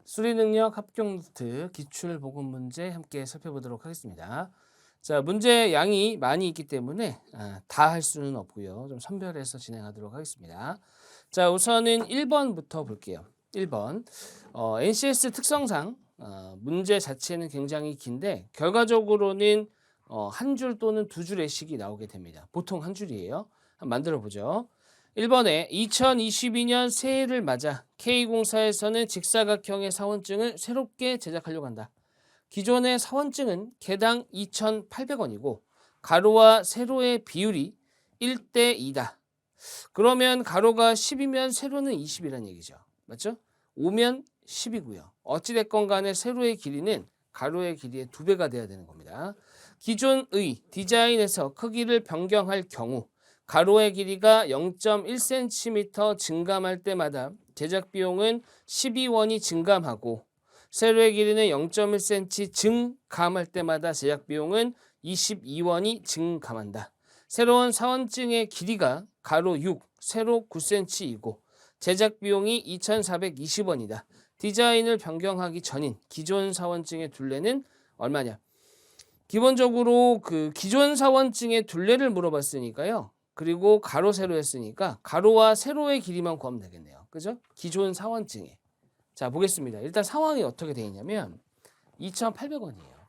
수리능력 합격노트 기출보급 문제 함께 살펴보도록 하겠습니다. 자, 문제 양이 많이 있기 때문에 다 할 수는 없고요. 좀 선별해서 진행하도록 하겠습니다. 자, 우선은 1번부터 볼게요. 1번. NCS 특성상 문제 자체는 굉장히 긴데 결과적으로는 한 줄 또는 두 줄의 식이 나오게 됩니다. 보통 한 줄이에요. 한번 만들어 보죠. 1번에 2022년 새해를 맞아 K공사에서는 직사각형의 사원증을 새롭게 제작하려고 한다. 기존의 사원증은 개당 2,800원이고 가로와 세로의 비율이 1대 2다. 그러면 가로가 10이면 세로는 20이라는 얘기죠. 맞죠? 5면 10이고요. 어찌됐건 간에 세로의 길이는 가로의 길이의 2배가 돼야 되는 겁니다. 기존의 디자인에서 크기를 변경할 경우 가로의 길이가 0.1cm 증감할 때마다 제작 비용은 12원이 증감하고 세로의 길이는 0.1cm 증감할 때마다 제작 비용은 22원이 증감한다. 새로운 사원증의 길이가 가로 6, 세로 9cm이고 제작 비용이 2,420원이다. 디자인을 변경하기 전인 기존 사원증의 둘레는 얼마냐? 기본적으로 그 기존 사원증의 둘레를 물어봤으니까요. 그리고 가로 세로 했으니까 가로와 세로의 길이만 구하면 되겠네요. 그죠? 기존 사원증에. 자, 보겠습니다. 일단 상황이 어떻게 되어 있냐면 2,800원이에요.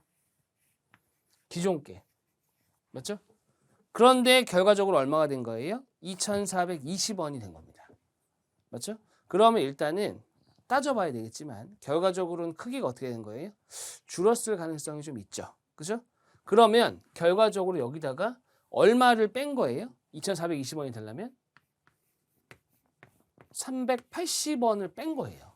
기존 게. 맞죠? 그런데 결과적으로 얼마가 된 거예요? 2,420원이 된 겁니다. 맞죠? 그러면 일단은 따져봐야 되겠지만 결과적으로는 크기가 어떻게 된 거예요? 줄었을 가능성이 좀 있죠. 그죠? 그러면 결과적으로 여기다가 얼마를 뺀 거예요? 2,420원이 되려면 380원을 뺀 거예요.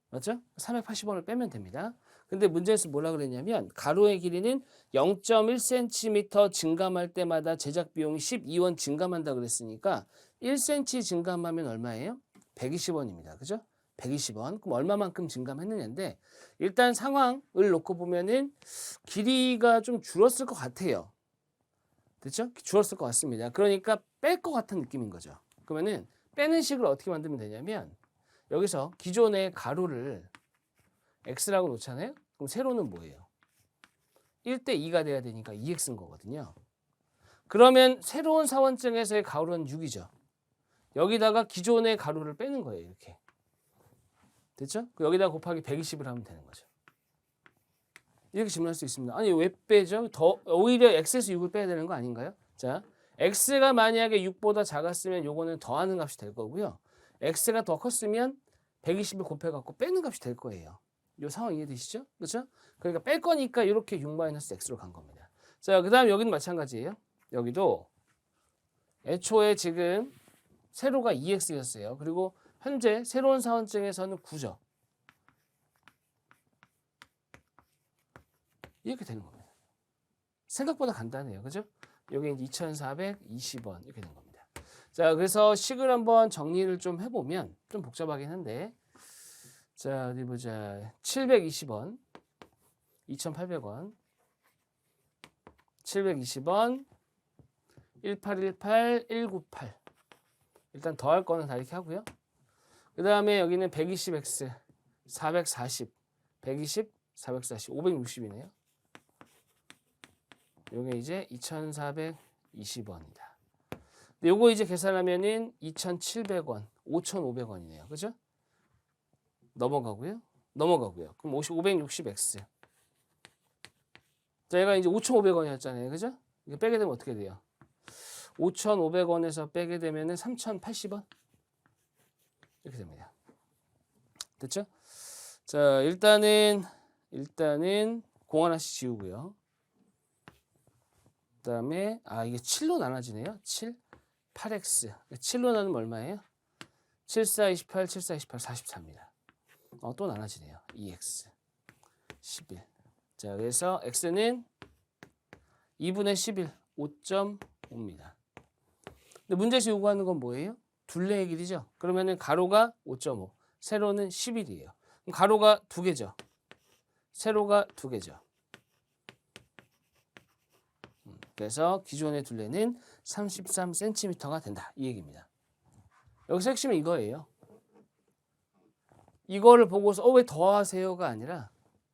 맞죠? 380원을 빼면 됩니다. 근데 문제에서 뭐라 그랬냐면 가로의 길이는 0.1cm 증감할 때마다 제작 비용이 12원 증감한다 그랬으니까 1cm 증감하면 얼마예요? 120원입니다. 그죠? 120원. 그럼 얼마만큼 증감했느냐인데 일단 상황을 놓고 보면은 길이가 좀 줄었을 것 같아요. 됐죠? 줄었을 것 같습니다. 그러니까 뺄 것 같은 느낌인 거죠. 그러면은 빼는 식을 어떻게 만들면 되냐면 여기서 기존의 가로를 x라고 놓잖아요. 그럼 세로는 뭐예요? 1대 2가 돼야 되니까 2x인 거거든요. 그러면 새로운 사원증에서의 가로는 6이죠. 여기다가 기존의 가로를 빼는 거예요. 이렇게. 됐죠? 여기다 곱하기 120을 하면 되는 거죠. 이렇게 질문할 수 있습니다. 아니 왜 빼죠? 더 오히려 x에서 6을 빼야 되는 거 아닌가요? 자, x가 만약에 6보다 작았으면 요거는 더하는 값이 될 거고요. x가 더 컸으면 120을 곱해갖고 빼는 값이 될 거예요. 이 상황 이해되시죠? 그렇죠? 그러니까 뺄 거니까 이렇게 6-x로 간 겁니다. 자, 그 다음 여기는 마찬가지예요. 여기도 애초에 지금 세로가 2x였어요. 그리고 현재 새로운 사원증에서는 9죠. 이렇게 되는 겁니다. 생각보다 간단해요. 그죠? 여기 2,420원 이렇게 된 겁니다. 자, 그래서 식을 한번 정리를 좀 해보면 좀 복잡하긴 한데 자, 어디 보자. 720원, 2,800원, 720원, 1818, 198. 일단 더할 거는 다 이렇게 하고요. 그 다음에 여기는 120x, 440, 120, 440, 560이네요. 요게 이제 2,420원이다. 근데 요거 이제 계산하면은 2,700원, 5,500원이네요. 그죠? 넘어가고요. 그럼 560x. 자, 얘가 이제 5,500원이었잖아요. 그죠? 이거 빼게 되면 어떻게 돼요? 5,500원에서 빼게 되면은 3,080원? 이렇게 됩니다. 됐죠? 자, 일단은 공 하나씩 지우고요. 그 다음에 이게 7로 나눠지네요. 7, 8x. 7로 나누면 얼마예요? 7, 4, 28, 7, 4, 28, 44입니다. 또 나눠지네요. 2x, 11. 자, 그래서 x는 2분의 11, 5.5입니다. 근데 문제에서 요구하는 건 뭐예요? 둘레의 길이죠. 그러면은 가로가 5.5, 세로는 11이에요. 그럼 가로가 2개죠. 세로가 2개죠. 그래서 기존의 둘레는 33cm가 된다. 이 얘기입니다. 여기서 핵심은 이거예요. 이거를 보고서 왜 더하세요가 아니라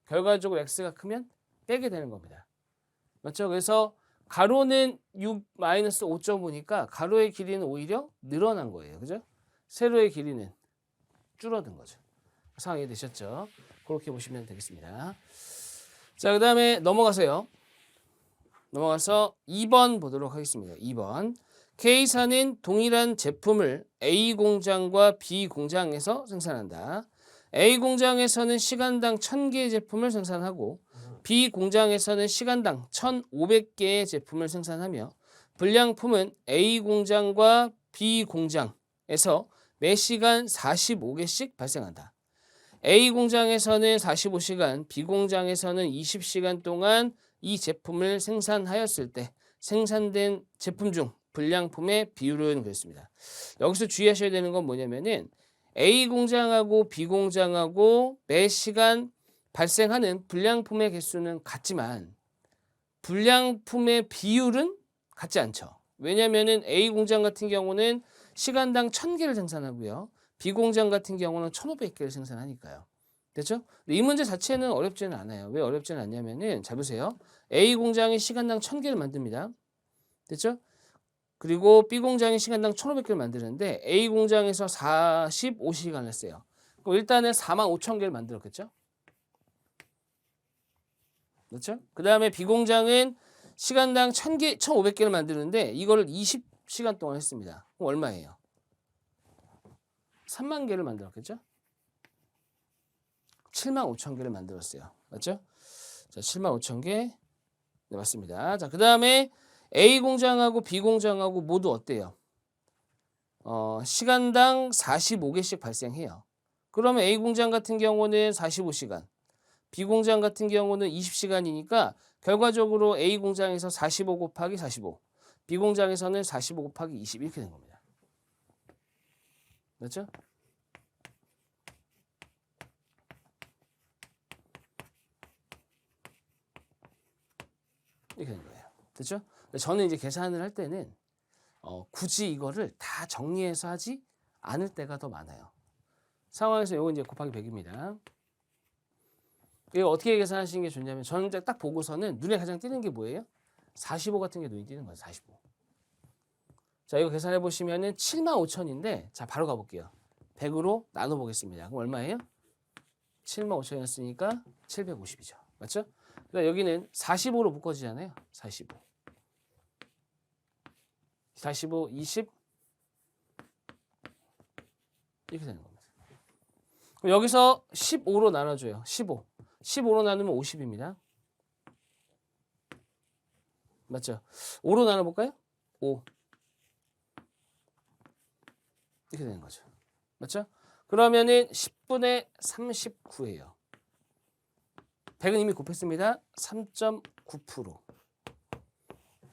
결과적으로 x가 크면 빼게 되는 겁니다. 맞죠? 그래서 가로는 6 마이너스 5.5니까 가로의 길이는 오히려 늘어난 거예요. 그죠? 세로의 길이는 줄어든 거죠. 상황이 되셨죠? 그렇게 보시면 되겠습니다. 자, 그 다음에 넘어가서 2번 보도록 하겠습니다. 2번. K사는 동일한 제품을 A 공장과 B 공장에서 생산한다. A 공장에서는 시간당 1000개의 제품을 생산하고 B 공장에서는 시간당 1500개의 제품을 생산하며 불량품은 A 공장과 B 공장에서 매 시간 45개씩 발생한다. A 공장에서는 45시간, B 공장에서는 20시간 동안 이 제품을 생산하였을 때 생산된 제품 중 불량품의 비율은 그랬습니다. 여기서 주의하셔야 되는 건 뭐냐면은 A 공장하고 B 공장하고 매 시간 발생하는 불량품의 개수는 같지만 불량품의 비율은 같지 않죠. 왜냐면은 A 공장 같은 경우는 시간당 1000개를 생산하고요. B 공장 같은 경우는 1500개를 생산하니까요. 됐죠? 이 문제 자체는 어렵지는 않아요. 왜 어렵지는 않냐면은 잘 보세요. A 공장이 시간당 1000개를 만듭니다. 됐죠? 그리고 B 공장이 시간당 1500개를 만드는데 A 공장에서 45시간을 했어요. 그럼 일단은 45,000개를 만들었겠죠? 그렇죠? 그 다음에 B 공장은 시간당 1000개, 1500개를 만드는데 이거를 20시간 동안 했습니다. 그럼 얼마예요? 3만 개를 만들었겠죠? 7만 5천 개를 만들었어요. 맞죠? 자, 7만 5천 개. 네, 맞습니다. 자, 그 다음에 A 공장하고 B 공장하고 모두 어때요? 시간당 45개씩 발생해요. 그러면 A 공장 같은 경우는 45시간, B 공장 같은 경우는 20시간이니까 결과적으로 A 공장에서 45 곱하기 45, B 공장에서는 45 곱하기 20 이렇게 된 겁니다. 맞죠? 이렇게 된 거예요. 됐죠? 저는 이제 계산을 할 때는 굳이 이거를 다 정리해서 하지 않을 때가 더 많아요. 상황에서 이거 이제 곱하기 100입니다. 이거 어떻게 계산하시는 게 좋냐면 저는 딱 보고서는 눈에 가장 띄는 게 뭐예요? 45 같은 게 눈에 띄는 거예요. 45. 자, 이거 계산해 보시면은 75,000인데 자, 바로 가볼게요. 100으로 나눠 보겠습니다. 그럼 얼마예요? 75,000이었으니까 750이죠. 맞죠? 그러니까 여기는 45로 묶어지잖아요. 45. 45, 20 이렇게 되는 겁니다. 그럼 여기서 15로 나눠줘요. 15. 15로 나누면 50입니다. 맞죠? 5로 나눠볼까요? 5. 이렇게 되는 거죠. 맞죠? 그러면은 10분의 39예요. 100은 이미 곱했습니다. 3.9%.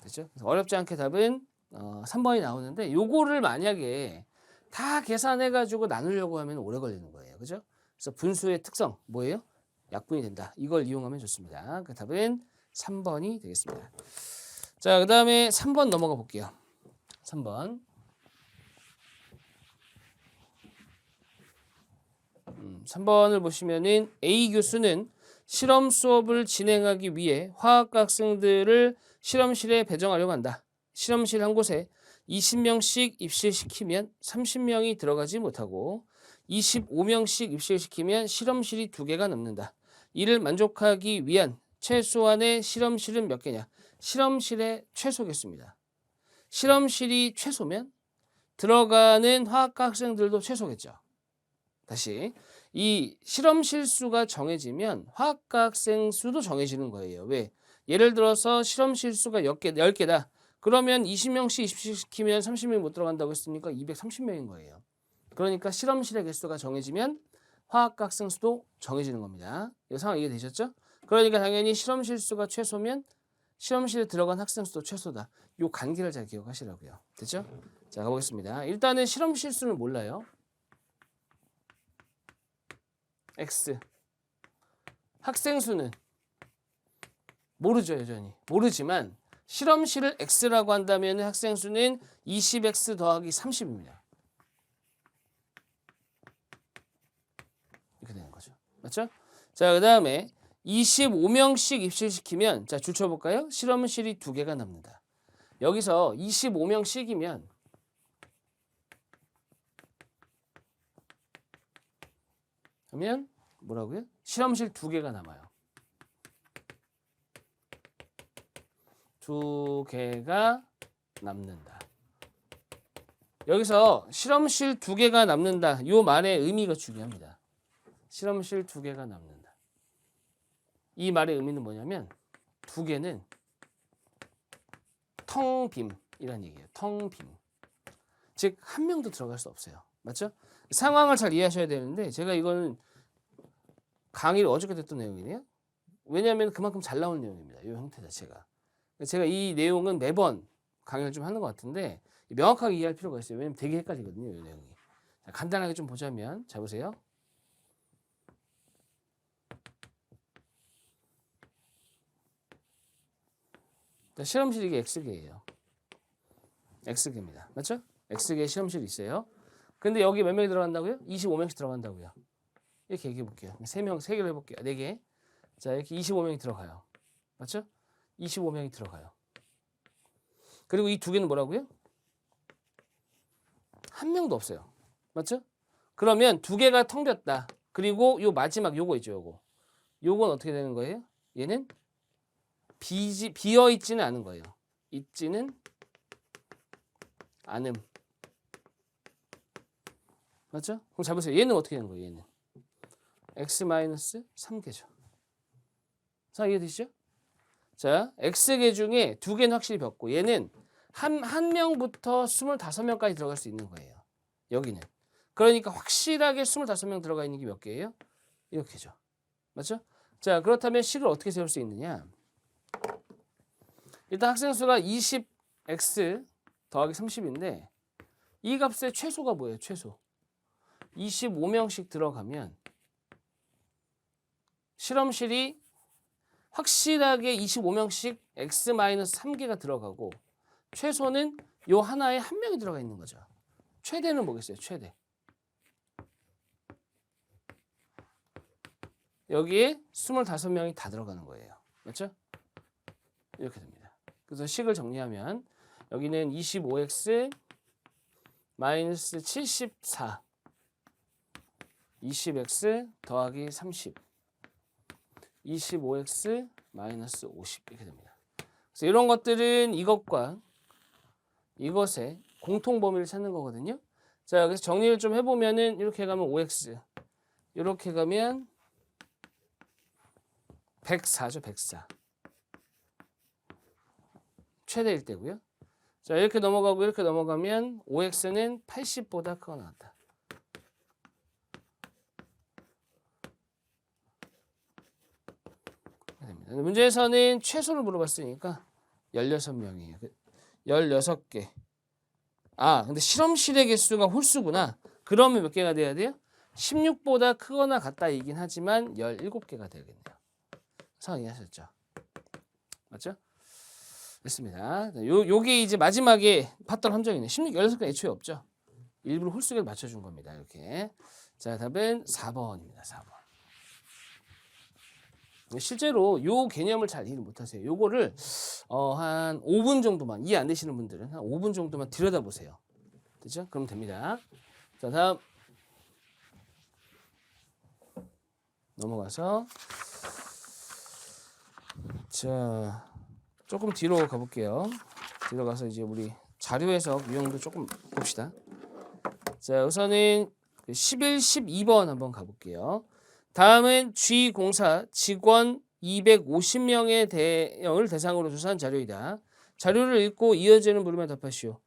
됐죠? 그래서 어렵지 않게 답은 3번이 나오는데 요거를 만약에 다 계산해가지고 나누려고 하면 오래 걸리는 거예요. 그죠? 그래서 분수의 특성 뭐예요? 약분이 된다. 이걸 이용하면 좋습니다. 그 답은 3번이 되겠습니다. 자, 그 다음에 3번 넘어가 볼게요. 3번. 3번을 보시면은 A 교수는 실험 수업을 진행하기 위해 화학과 학생들을 실험실에 배정하려고 한다. 실험실 한 곳에 20명씩 입실시키면 30명이 들어가지 못하고 25명씩 입실시키면 실험실이 2개가 넘는다. 이를 만족하기 위한 최소한의 실험실은 몇 개냐? 실험실의 최소 개수입니다. 실험실이 최소면 들어가는 화학과 학생들도 최소겠죠. 다시 이 실험실 수가 정해지면 화학과 학생 수도 정해지는 거예요. 왜? 예를 들어서 실험실 수가 10개다. 그러면 20명씩 입시시키면 30명이 못 들어간다고 했으니까 230명인 거예요. 그러니까 실험실의 개수가 정해지면 화학과 학생 수도 정해지는 겁니다. 이 상황 이해되셨죠? 그러니까 당연히 실험실 수가 최소면 실험실에 들어간 학생 수도 최소다. 이 관계를 잘 기억하시라고요. 됐죠? 자, 가보겠습니다. 일단은 실험실 수는 몰라요. X. 학생 수는 모르죠, 여전히. 모르지만 실험실을 X라고 한다면 학생 수는 20X 더하기 30입니다. 이렇게 되는 거죠. 맞죠? 자, 그다음에 25명씩 입실시키면 자, 줄 쳐볼까요? 실험실이 2개가 남는다. 여기서 25명씩이면 그러면 뭐라고요? 실험실 2개가 남아요. 2개가 남는다. 여기서 실험실 2개가 남는다. 이 말의 의미가 중요합니다. 실험실 2개가 남는다. 이 말의 의미는 뭐냐면 2개는 텅 빔이라는 얘기예요. 텅 빔. 즉 한 명도 들어갈 수 없어요. 맞죠? 상황을 잘 이해하셔야 되는데 제가 이거는 강의를 어저께 됐던 내용이네요. 왜냐하면 그만큼 잘 나온 내용입니다. 이 형태 자체가. 제가 이 내용은 매번 강의를 좀 하는 것 같은데 명확하게 이해할 필요가 있어요. 왜냐면 되게 헷갈리거든요. 이 내용이. 자, 간단하게 좀 보자면 자 보세요. 자, 실험실 이게 X개예요. X개입니다. 맞죠? X개 실험실이 있어요. 근데 여기 몇 명이 들어간다고요? 25명씩 들어간다고요. 이렇게 얘기해 볼게요. 3개로 해볼게요. 4개. 자, 이렇게 25명이 들어가요. 맞죠? 25명이 들어가요. 그리고 이 2개는 뭐라고요? 한 명도 없어요. 맞죠? 그러면 2개가 텅 빈다. 그리고 요 마지막 요거 있죠, 요거. 요건 어떻게 되는 거예요? 얘는 비어 있지는 않은 거예요. 있지는 않음. 맞죠? 그럼 잘 보세요. 얘는 어떻게 되는 거예요, 얘는? x-3개죠. 자, 이해되시죠? 자, x개 중에 2개는 확실히 벽고 얘는 한 명부터 25명까지 들어갈 수 있는 거예요. 여기는. 그러니까 확실하게 25명 들어가 있는 게 몇 개예요? 이렇게죠. 맞죠? 자, 그렇다면 식을 어떻게 세울 수 있느냐? 일단 학생 수가 20x 더하기 30인데 이 값의 최소가 뭐예요? 최소. 25명씩 들어가면 실험실이 확실하게 25명씩 x-3개가 들어가고 최소는 요 하나에 한 명이 들어가 있는 거죠. 최대는 뭐겠어요? 최대. 여기에 25명이 다 들어가는 거예요. 맞죠? 이렇게 됩니다. 그래서 식을 정리하면 여기는 25x 마이너스 74 20x 더하기 30 25x 마이너스 50 이렇게 됩니다. 그래서 이런 것들은 이것과 이것의 공통 범위를 찾는 거거든요. 자, 그래서 정리를 좀 해보면은 이렇게 가면 5x 이렇게 가면 104죠. 104 최대일 때고요. 자, 이렇게 넘어가고 이렇게 넘어가면 5x는 80보다 크거나 같다. 문제에서는 최소를 물어봤으니까 16명이에요. 16개. 아, 근데 실험실의 개수가 홀수구나. 그러면 몇 개가 돼야 돼요? 16보다 크거나 같다이긴 하지만 17개가 되겠네요. 상황 이해하셨죠? 맞죠? 됐습니다. 요게 이제 마지막에 봤던 함정이네. 16개 애초에 없죠. 일부러 홀수를 맞춰준 겁니다. 이렇게. 자, 답은 4번입니다. 4번. 실제로 요 개념을 잘 이해를 못하세요. 요거를 한 5분 정도만 이해 안 되시는 분들은 한 5분 정도만 들여다보세요. 됐죠? 그럼 됩니다. 자, 다음 넘어가서 자 조금 뒤로 가볼게요. 뒤로 가서 이제 우리 자료 해석 유형도 조금 봅시다. 자, 우선은 11, 12번 한번 가볼게요. 다음은 G공사 직원 250명의 대형을 대상으로 조사한 자료이다. 자료를 읽고 이어지는 물음에 답하시오.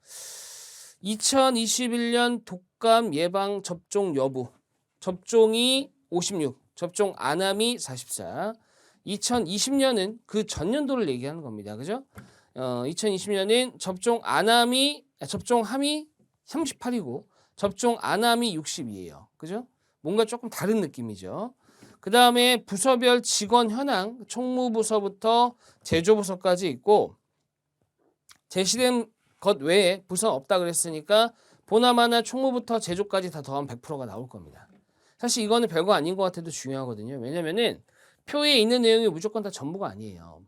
2021년 독감 예방 접종 여부. 접종이 56, 접종 안함이 44. 2020년은 그 전년도를 얘기하는 겁니다. 그죠? 2020년은 접종함이 38이고 접종 안함이 62예요. 그죠? 뭔가 조금 다른 느낌이죠. 그 다음에 부서별 직원 현황, 총무부서부터 제조부서까지 있고 제시된 것 외에 부서는 없다 그랬으니까 보나마나 총무부터 제조까지 다 더하면 100%가 나올 겁니다. 사실 이거는 별거 아닌 것 같아도 중요하거든요. 왜냐면은 표에 있는 내용이 무조건 다 전부가 아니에요.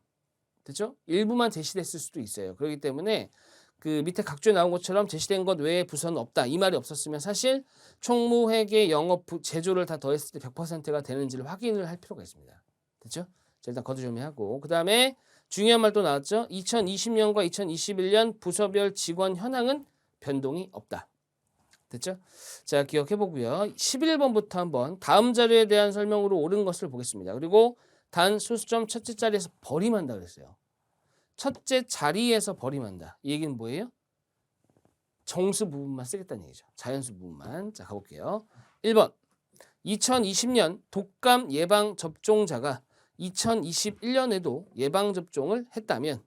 됐죠? 일부만 제시됐을 수도 있어요. 그렇기 때문에 그 밑에 각주에 나온 것처럼 제시된 것 외에 부서는 없다. 이 말이 없었으면 사실 총무, 회계, 영업, 제조를 다 더했을 때 100%가 되는지를 확인을 할 필요가 있습니다. 됐죠? 자, 일단 거두절미하고 그 다음에 중요한 말 또 나왔죠. 2020년과 2021년 부서별 직원 현황은 변동이 없다. 됐죠? 자, 기억해 보고요. 11번부터 한번 다음 자료에 대한 설명으로 옳은 것을 보겠습니다. 그리고 단 소수점 첫째 자리에서 버림한다 그랬어요. 첫째 자리에서 버림한다. 이 얘기는 뭐예요? 정수 부분만 쓰겠다는 얘기죠. 자연수 부분만. 자, 가볼게요. 1번. 2020년 독감 예방 접종자가 2021년에도 예방 접종을 했다면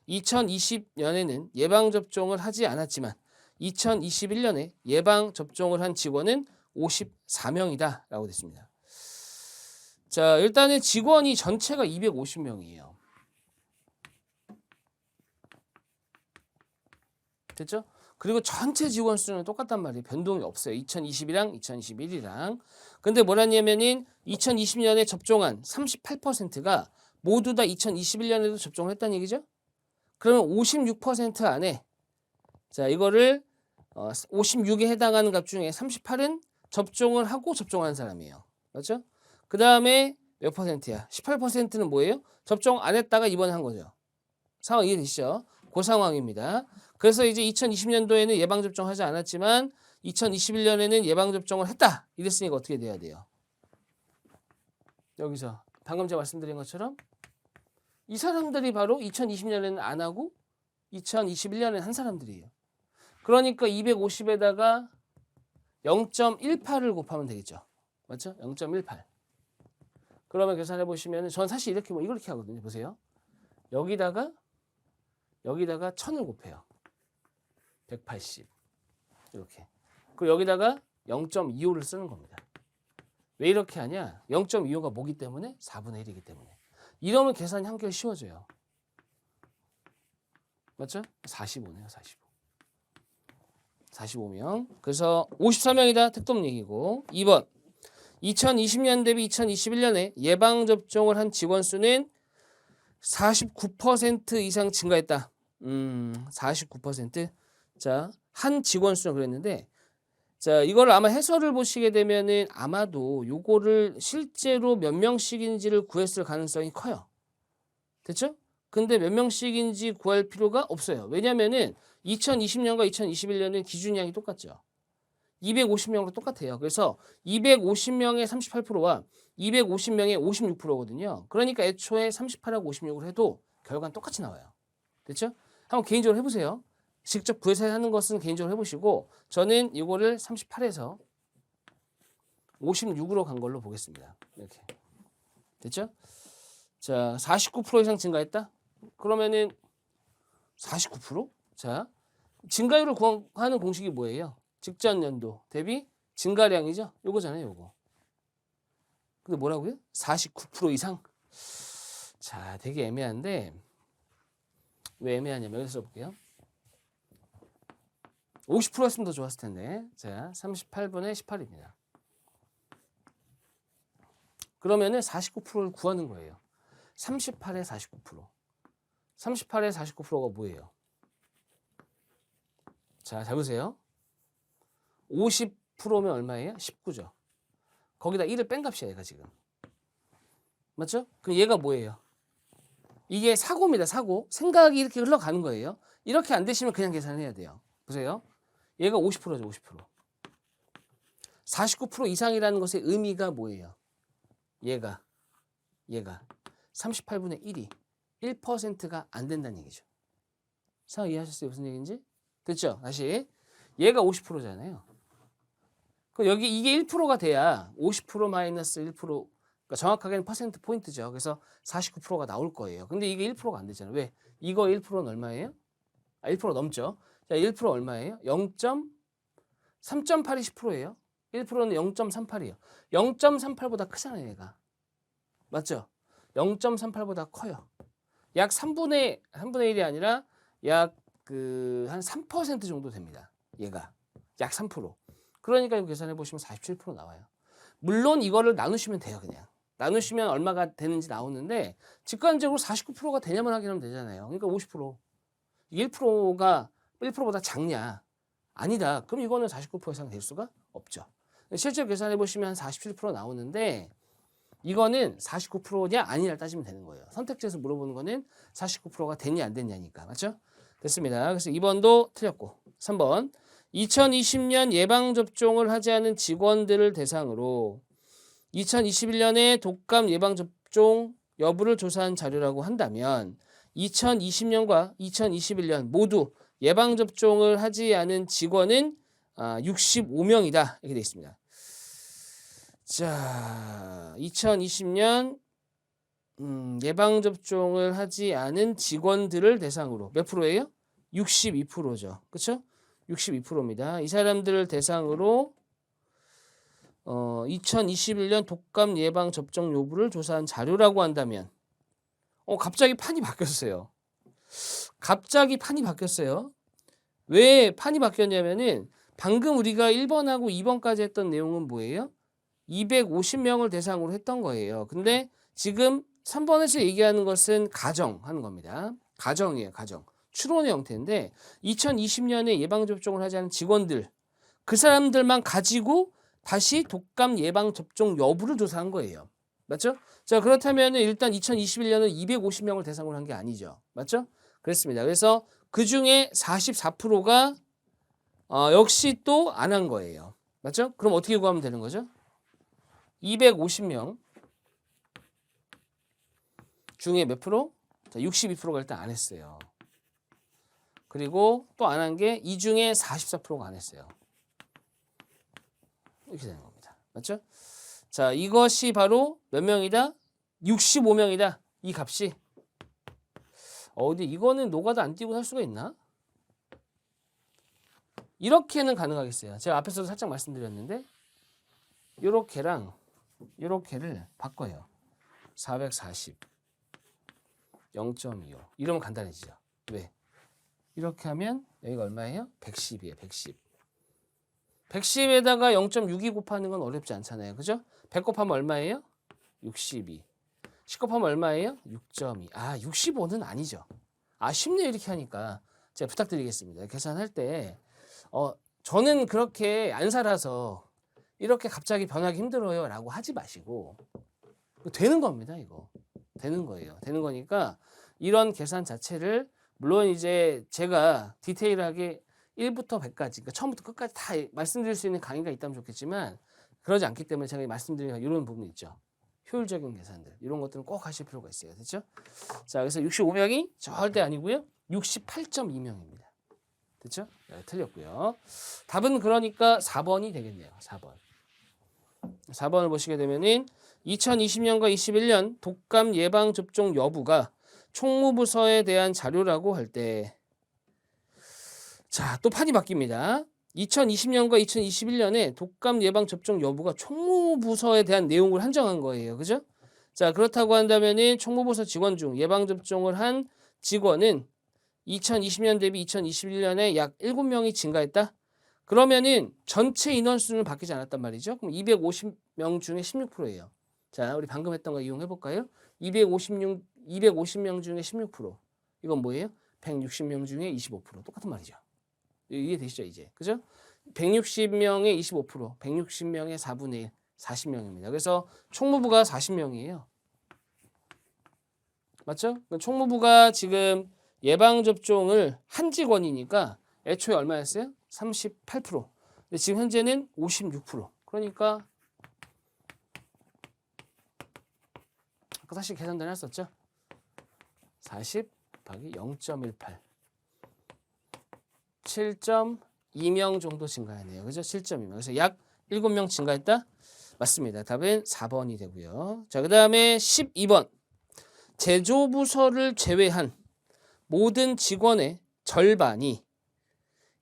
2020년에는 예방 접종을 하지 않았지만 2021년에 예방 접종을 한 직원은 54명이다 라고 됐습니다. 자, 일단은 직원이 전체가 250명이에요. 됐죠? 그리고 전체 직원 수는 똑같단 말이에요. 변동이 없어요. 2020이랑 2021이랑. 근데 뭐라냐면은 2020년에 접종한 38%가 모두 다 2021년에도 접종을 했다는 얘기죠? 그러면 56% 안에 자, 이거를 56에 해당하는 값 중에 38은 접종을 하고 접종한 사람이에요. 맞죠? 그 다음에 몇 퍼센트야? 18%는 뭐예요? 접종 안 했다가 이번에 한 거죠. 상황 이해되시죠? 그 상황입니다. 그래서 이제 2020년도에는 예방접종하지 않았지만 2021년에는 예방접종을 했다. 이랬으니까 어떻게 돼야 돼요? 여기서 방금 제가 말씀드린 것처럼 이 사람들이 바로 2020년에는 안 하고 2021년에는 한 사람들이에요. 그러니까 250에다가 0.18을 곱하면 되겠죠. 맞죠? 0.18. 그러면 계산해 보시면 전 사실 이렇게 이렇게 하거든요. 보세요. 여기다가 1000을 곱해요. 180 이렇게. 그리고 여기다가 0.25를 쓰는 겁니다. 왜 이렇게 하냐? 0.25가 뭐기 때문에? 4분의 1이기 때문에. 이러면 계산이 한결 쉬워져요. 맞죠? 45네요. 45명. 그래서 54명이다. 택도 얘기고. 2번. 2020년 대비 2021년에 예방접종을 한 직원 수는 49% 이상 증가했다. 49%. 자, 한 직원 수는 그랬는데, 자, 이걸 아마 해설을 보시게 되면은 아마도 요거를 실제로 몇 명씩인지를 구했을 가능성이 커요. 됐죠? 근데 몇 명씩인지 구할 필요가 없어요. 왜냐면은 2020년과 2021년은 기준량이 똑같죠. 250명으로 똑같아요. 그래서 250명의 38%와 250명의 56%거든요. 그러니까 애초에 38하고 56을 해도 결과는 똑같이 나와요. 됐죠? 한번 개인적으로 해보세요. 직접 구해서 하는 것은 개인적으로 해보시고 저는 이거를 38에서 56으로 간 걸로 보겠습니다. 이렇게. 됐죠? 자, 49% 이상 증가했다? 그러면은 49%? 자, 증가율을 구하는 공식이 뭐예요? 직전 연도 대비 증가량이죠? 요거잖아요, 요거. 근데 뭐라고요? 49% 이상? 자, 되게 애매한데 왜 애매하냐면 여기서 써볼게요. 50%였으면 더 좋았을 텐데. 자, 38분의 18입니다. 그러면은 49%를 구하는 거예요. 38에 49%. 38에 49%가 뭐예요? 자, 잘 보세요. 50%면 얼마예요? 19죠. 거기다 1을 뺀 값이야, 얘가 지금. 맞죠? 그럼 얘가 뭐예요? 이게 사고입니다, 사고. 생각이 이렇게 흘러가는 거예요. 이렇게 안 되시면 그냥 계산해야 돼요. 보세요. 얘가 50%죠, 50%. 49% 이상이라는 것의 의미가 뭐예요? 얘가 38분의 1이 1%가 안 된다는 얘기죠. 상황 이해하셨어요? 무슨 얘기인지? 됐죠? 다시. 얘가 50%잖아요. 그 여기 이게 1%가 돼야 50% 마이너스 1%, 그러니까 정확하게는 퍼센트 포인트죠. 그래서 49%가 나올 거예요. 근데 이게 1%가 안 되잖아요. 왜? 이거 1%는 얼마예요? 1% 넘죠. 자, 1% 얼마예요? 3.8이 10%예요. 1%는 0.38이에요. 0.38보다 크잖아요, 얘가. 맞죠? 0.38보다 커요. 약 3분의 1이 아니라 약 한 3% 정도 됩니다. 얘가 약 3%. 그러니까 이거 계산해 보시면 47% 나와요. 물론 이거를 나누시면 돼요. 그냥 나누시면 얼마가 되는지 나오는데 직관적으로 49%가 되냐만 확인하면 되잖아요. 그러니까 50%. 1%가 1%보다 작냐? 아니다. 그럼 이거는 49% 이상 될 수가 없죠. 실제 계산해 보시면 47% 나오는데 이거는 49%냐 아니냐 따지면 되는 거예요. 선택지에서 물어보는 거는 49%가 됐냐 안 됐냐니까. 맞죠? 됐습니다. 그래서 2번도 틀렸고 3번 2020년 예방접종을 하지 않은 직원들을 대상으로 2021년에 독감 예방접종 여부를 조사한 자료라고 한다면 2020년과 2021년 모두 예방접종을 하지 않은 직원은 65명이다. 이렇게 되어 있습니다. 자, 2020년 예방접종을 하지 않은 직원들을 대상으로 몇 프로예요? 62%죠. 그렇죠? 62%입니다. 이 사람들을 대상으로 2021년 독감 예방 접종 여부를 조사한 자료라고 한다면 갑자기 판이 바뀌었어요. 갑자기 판이 바뀌었어요. 왜 판이 바뀌었냐면은 방금 우리가 1번하고 2번까지 했던 내용은 뭐예요? 250명을 대상으로 했던 거예요. 근데 지금 3번에서 얘기하는 것은 가정하는 겁니다. 가정이에요. 가정. 추론의 형태인데 2020년에 예방접종을 하지 않은 직원들 그 사람들만 가지고 다시 독감 예방접종 여부를 조사한 거예요. 맞죠? 자, 그렇다면 일단 2021년은 250명을 대상으로 한 게 아니죠. 맞죠? 그렇습니다. 그래서 그 중에 44%가 역시 또 안 한 거예요. 맞죠? 그럼 어떻게 구하면 되는 거죠? 250명 중에 몇 프로? 자, 62%가 일단 안 했어요. 그리고 또 안 한 게 이 중에 44%가 안 했어요. 이렇게 되는 겁니다. 맞죠? 자, 이것이 바로 몇 명이다? 65명이다. 이 값이. 근데 이거는 노가다 안 띄고 할 수가 있나? 이렇게는 가능하겠어요. 제가 앞에서도 살짝 말씀드렸는데 요렇게랑 요렇게를 바꿔요. 440 0.25 이러면 간단해지죠. 왜? 이렇게 하면 여기가 얼마예요? 110이에요. 110. 110에다가 0.62 곱하는 건 어렵지 않잖아요. 그죠? 100 곱하면 얼마예요? 62. 10 곱하면 얼마예요? 6.2. 65는 아니죠. 쉽네요. 이렇게 하니까. 제가 부탁드리겠습니다. 계산할 때 저는 그렇게 안 살아서 이렇게 갑자기 변하기 힘들어요 라고 하지 마시고 되는 겁니다. 이거. 되는 거예요. 되는 거니까 이런 계산 자체를 물론 이제 제가 디테일하게 1부터 100까지 그러니까 처음부터 끝까지 다 말씀드릴 수 있는 강의가 있다면 좋겠지만 그러지 않기 때문에 제가 말씀드리는 이런 부분이 있죠. 효율적인 계산들 이런 것들은 꼭 하실 필요가 있어요. 됐죠? 자, 그래서 65명이 절대 아니고요. 68.2명입니다. 됐죠? 네, 틀렸고요. 답은 그러니까 4번이 되겠네요. 4번. 4번을 보시게 되면은 2020년과 21년 독감 예방 접종 여부가 총무부서에 대한 자료라고 할 때 자, 또 판이 바뀝니다. 2020년과 2021년에 독감 예방 접종 여부가 총무부서에 대한 내용을 한정한 거예요. 그죠? 자, 그렇다고 한다면은 총무부서 직원 중 예방 접종을 한 직원은 2020년 대비 2021년에 약 7명이 증가했다. 그러면은 전체 인원수는 바뀌지 않았단 말이죠. 그럼 250명 중에 16%예요. 자, 우리 방금 했던 거 이용해 볼까요? 250명 중에 16%. 이건 뭐예요? 160명 중에 25%. 똑같은 말이죠. 이해되시죠, 이제? 그죠? 160명의 25%, 160명의 4분의 1, 40명입니다. 그래서 총무부가 40명이에요. 맞죠? 총무부가 지금 예방접종을 한 직원이니까 애초에 얼마였어요? 38%. 근데 지금 현재는 56%. 그러니까 아까 사실 계산도 해놨었죠? 40 곱하기 0.18. 7.2명 정도 증가하네요. 그죠? 7.2명. 그래서 약 7명 증가했다? 맞습니다. 답은 4번이 되고요. 자, 그 다음에 12번. 제조부서를 제외한 모든 직원의 절반이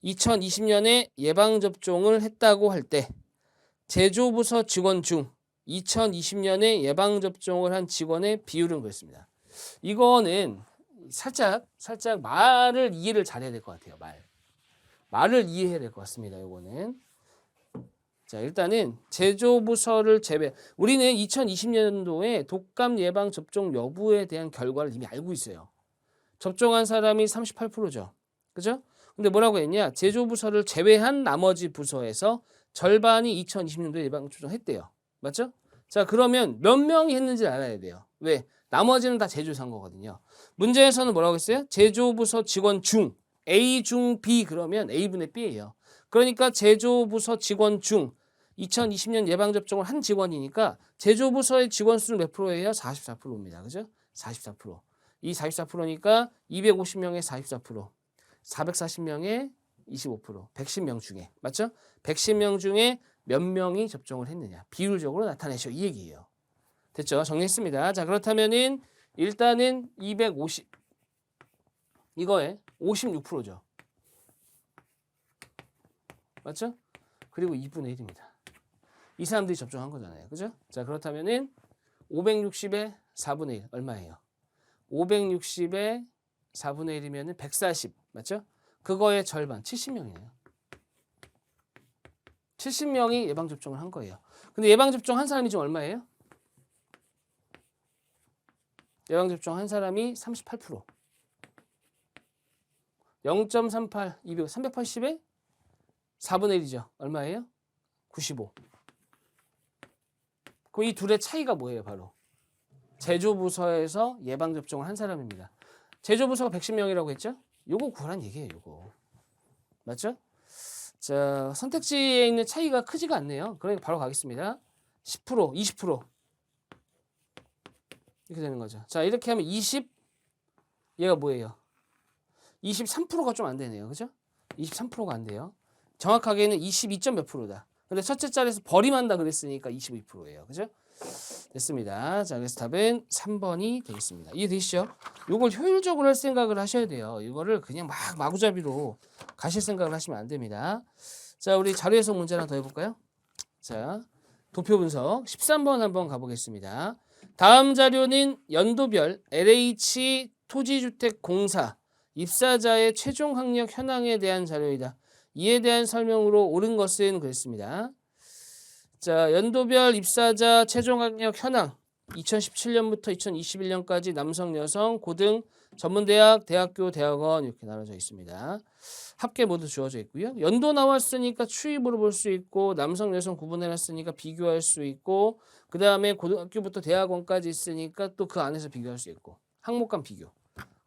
2020년에 예방접종을 했다고 할 때 제조부서 직원 중 2020년에 예방접종을 한 직원의 비율은 그렇습니다. 이거는 살짝 말을 이해를 잘해야 될 것 같아요. 말을 이해해야 될 것 같습니다. 이거는 자, 일단은 제조부서를 제외. 우리는 2020년도에 독감 예방 접종 여부에 대한 결과를 이미 알고 있어요. 접종한 사람이 38%죠. 그죠? 근데 뭐라고 했냐? 제조부서를 제외한 나머지 부서에서 절반이 2020년도에 예방 접종했대요. 맞죠? 자, 그러면 몇 명이 했는지 알아야 돼요. 왜? 나머지는 다 제조사 한 거거든요. 문제에서는 뭐라고 했어요? 제조부서 직원 중 A 중 B 그러면 A분의 B예요. 그러니까 제조부서 직원 중 2020년 예방접종을 한 직원이니까 제조부서의 직원 수는 몇 프로예요? 44%입니다. 그죠? 44%. 이 44%니까 250명의 44%, 440명의 25%, 110명 중에 맞죠? 110명 중에 몇 명이 접종을 했느냐 비율적으로 나타내셔 이 얘기예요. 됐죠? 정리했습니다. 자, 그렇다면은 일단은 250 이거에 56%죠. 맞죠? 그리고 2분의 1입니다. 이 사람들이 접종한 거잖아요. 그죠? 자, 그렇다면은 560의 4분의 1 얼마예요? 560의 4분의 1이면은 140 맞죠? 그거의 절반 70명이네요. 70명이 예방접종을 한 거예요. 근데 예방접종 한 사람이 지금 얼마예요? 예방접종 한 사람이 38%. 0.38, 200, 380에 4분의 1이죠. 얼마예요? 95. 그럼 이 둘의 차이가 뭐예요? 바로 제조부서에서 예방접종을 한 사람입니다. 제조부서가 110명이라고 했죠? 요거 구하란 얘기예요. 요거. 맞죠? 자, 선택지에 있는 차이가 크지가 않네요. 그러니까 바로 가겠습니다. 10%, 20% 이렇게 되는 거죠. 자, 이렇게 하면 20 얘가 뭐예요? 23%가 좀 안 되네요. 그죠? 23%가 안 돼요. 정확하게는 22점 몇 프로다. 근데 첫째 자리에서 버림한다 그랬으니까 22%예요. 그죠? 됐습니다. 자, 그래서 답은 3번이 되겠습니다. 이해되시죠? 이걸 효율적으로 할 생각을 하셔야 돼요. 이거를 그냥 막 마구잡이로 가실 생각을 하시면 안 됩니다. 자, 우리 자료 해석 문제 하나 더 해볼까요? 자, 도표 분석 13번 한번 가보겠습니다. 다음 자료는 연도별 LH 토지주택공사 입사자의 최종 학력 현황에 대한 자료이다. 이에 대한 설명으로 옳은 것은 그랬습니다. 자, 연도별 입사자 최종 학력 현황 2017년부터 2021년까지 남성, 여성, 고등, 전문대학, 대학교, 대학원 이렇게 나눠져 있습니다. 합계 모두 주어져 있고요. 연도 나왔으니까 추입으로 볼 수 있고 남성, 여성 구분해놨으니까 비교할 수 있고 그 다음에 고등학교부터 대학원까지 있으니까 또 그 안에서 비교할 수 있고 항목 간 비교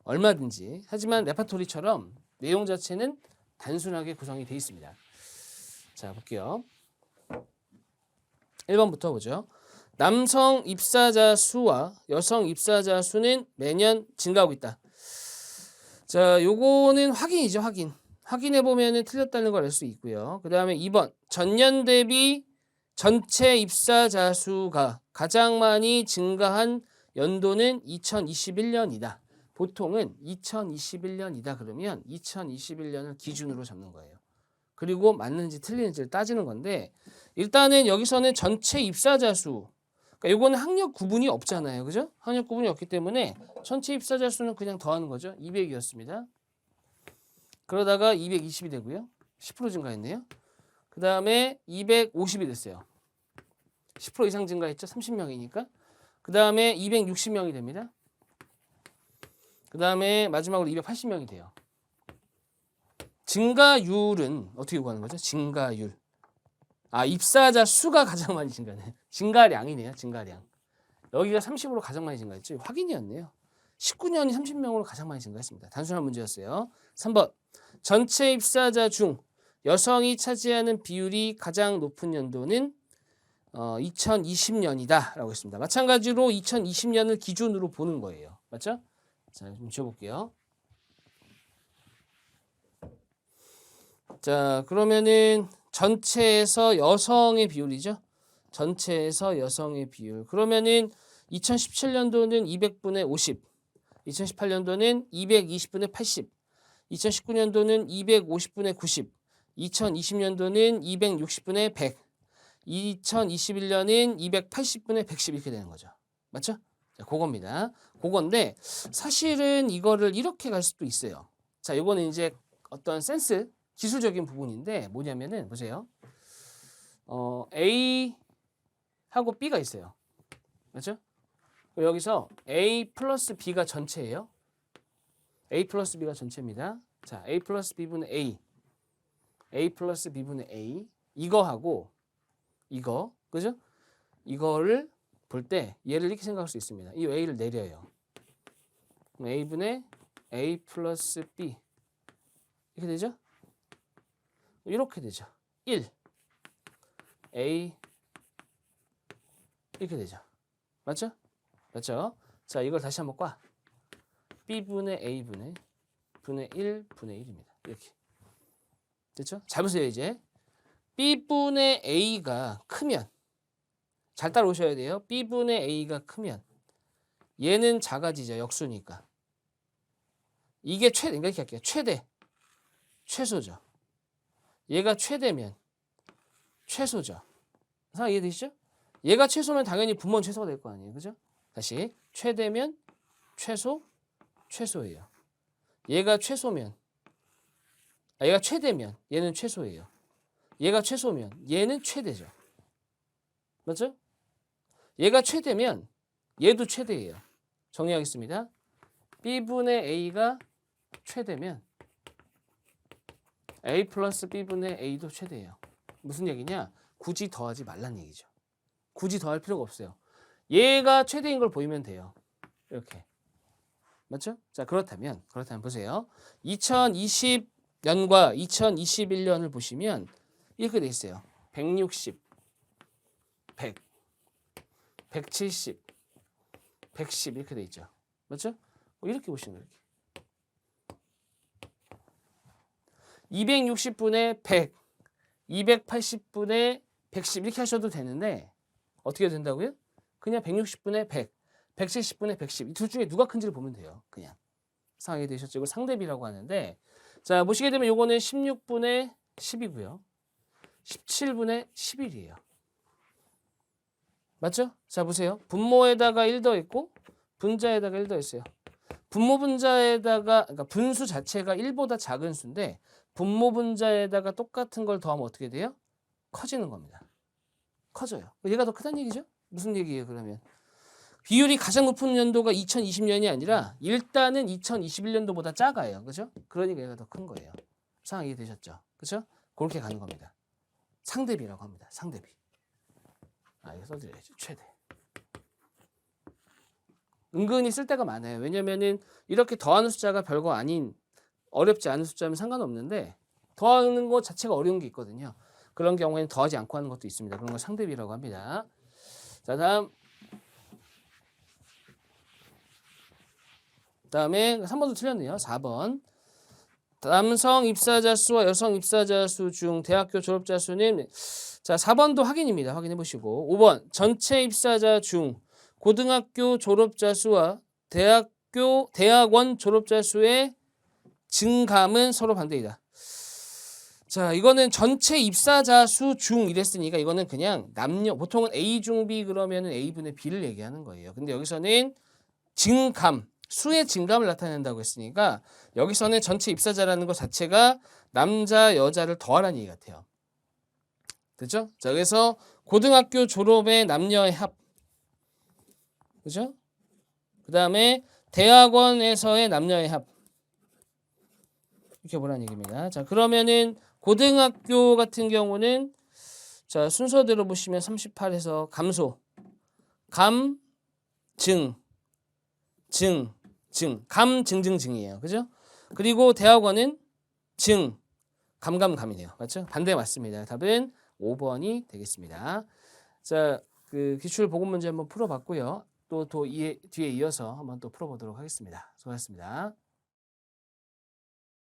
얼마든지 하지만 레파토리처럼 내용 자체는 단순하게 구성이 되어 있습니다. 자, 볼게요. 1번부터 보죠. 남성 입사자 수와 여성 입사자 수는 매년 증가하고 있다. 자, 요거는 확인이죠, 확인. 확인해 보면은 틀렸다는 걸 알 수 있고요. 그 다음에 2번 전년 대비 전체 입사자 수가 가장 많이 증가한 연도는 2021년이다. 보통은 2021년이다 그러면 2021년을 기준으로 잡는 거예요. 그리고 맞는지 틀리는지를 따지는 건데 일단은 여기서는 전체 입사자 수 그러니까 요거는 학력 구분이 없잖아요. 그죠? 학력 구분이 없기 때문에 전체 입사자 수는 그냥 더하는 거죠. 200이었습니다. 그러다가 220이 되고요. 10% 증가했네요. 그 다음에 250이 됐어요. 10% 이상 증가했죠. 30명이니까. 그 다음에 260명이 됩니다. 그 다음에 마지막으로 280명이 돼요. 증가율은 어떻게 구하는 거죠? 증가율. 아, 입사자 수가 가장 많이 증가네. 증가량이네요. 증가량. 여기가 30으로 가장 많이 증가했죠. 확인이었네요. 19년이 30명으로 가장 많이 증가했습니다. 단순한 문제였어요. 3번. 전체 입사자 중 여성이 차지하는 비율이 가장 높은 연도는 2020년이다 라고 했습니다. 마찬가지로 2020년을 기준으로 보는 거예요. 맞죠? 자, 좀 지워볼게요. 자, 그러면은 전체에서 여성의 비율이죠. 전체에서 여성의 비율. 그러면은 2017년도는 200분의 50, 2018년도는 220분의 80, 2019년도는 250분의 90, 2020년도는 260분의 100, 2021년은 280분의 110 이렇게 되는 거죠. 맞죠? 자, 그겁니다. 그건데 사실은 이거를 이렇게 갈 수도 있어요. 자, 이거는 이제 어떤 센스, 기술적인 부분인데 뭐냐면은 보세요. A하고 B가 있어요. 맞죠? 여기서 A 플러스 B가 전체예요. A 플러스 B가 전체입니다. 자, A 플러스 B분의 A. A 플러스 B분의 A. 이거하고 이거. 그죠? 이거를 볼 때 얘를 이렇게 생각할 수 있습니다. 이 A를 내려요. A분의 A 플러스 B. 이렇게 되죠? 이렇게 되죠. 1. A. 이렇게 되죠. 맞죠? 맞죠? 자, 이걸 다시 한번 꽈. B분의 A분의 분의 1 분의 1입니다. 이렇게. 됐죠? 잘 보세요, 이제. B분의 A가 크면 잘 따라오셔야 돼요. B분의 A가 크면 얘는 작아지죠. 역수니까. 이게 최대, 이렇게 할게요. 최대, 최소죠. 얘가 최대면 최소죠. 상황 이해되시죠? 얘가 최소면 당연히 분모는 최소가 될 거 아니에요. 그죠? 다시. 최대면 최소, 최소예요. 얘가 최소면, 얘가 최대면 얘는 최소예요. 얘가 최소면 얘는 최대죠. 맞죠? 얘가 최대면 얘도 최대예요. 정리하겠습니다. B분의 A가 최대면 A 플러스 B분의 A도 최대예요. 무슨 얘기냐? 굳이 더하지 말란 얘기죠. 굳이 더할 필요가 없어요. 얘가 최대인 걸 보이면 돼요. 이렇게. 맞죠? 자, 그렇다면 보세요. 2020년과 2021년을 보시면 이렇게 돼 있어요. 160, 100, 170, 110 이렇게 돼 있죠. 맞죠? 이렇게 보시면 이렇게. 260분의 100, 280분의 110 이렇게 하셔도 되는데 어떻게 된다고요? 그냥 160분의 100, 170분의 110 이 둘 중에 누가 큰지를 보면 돼요. 그냥. 상하게 되셨죠. 이걸 상대비라고 하는데 자, 보시게 되면 요거는 16분의 10이고요. 17분의 11이에요. 맞죠? 자, 보세요. 분모에다가 1 더했고 분자에다가 1 더했어요. 분모 분자에다가 그러니까 분수 자체가 1보다 작은 수인데 분모 분자에다가 똑같은 걸 더하면 어떻게 돼요? 커지는 겁니다. 커져요. 얘가 더 크다는 얘기죠? 무슨 얘기예요, 그러면? 비율이 가장 높은 연도가 2020년이 아니라 일단은 2021년도보다 작아요. 그죠? 그러니까 얘가 더 큰 거예요. 상황 이해되셨죠? 그죠? 그렇게 가는 겁니다. 상대비라고 합니다. 상대비. 이거 써드려야죠. 최대. 은근히 쓸 때가 많아요. 왜냐면은 이렇게 더하는 숫자가 별거 아닌 어렵지 않은 숫자면 상관없는데 더하는 것 자체가 어려운 게 있거든요. 그런 경우에는 더하지 않고 하는 것도 있습니다. 그런 걸 상대비라고 합니다. 자, 다음에 3번도 틀렸네요. 4번. 남성 입사자 수와 여성 입사자 수 중 대학교 졸업자 수는 자, 4번도 확인입니다. 확인해 보시고 5번 전체 입사자 중 고등학교 졸업자 수와 대학원 졸업자 수의 증감은 서로 반대이다. 자, 이거는 전체 입사자 수 중 이랬으니까 이거는 그냥 남녀 보통은 A 중 B 그러면은 A분의 B를 얘기하는 거예요. 근데 여기서는 증감 수의 증감을 나타낸다고 했으니까 여기서는 전체 입사자라는 것 자체가 남자 여자를 더하라는 얘기 같아요. 그죠? 자, 그래서 고등학교 졸업의 남녀의 합. 그죠? 그 다음에 대학원에서의 남녀의 합. 이렇게 보라는 얘기입니다. 자, 그러면은 고등학교 같은 경우는 자, 순서대로 보시면 38에서 감소. 감, 증, 증이에요. 그죠? 그리고 대학원은 증, 감이네요. 맞죠? 반대 맞습니다. 답은 5번이 되겠습니다. 자, 그 기출 보고 문제 한번 풀어봤고요. 또 뒤에 이어서 한번 또 풀어보도록 하겠습니다. 수고하셨습니다.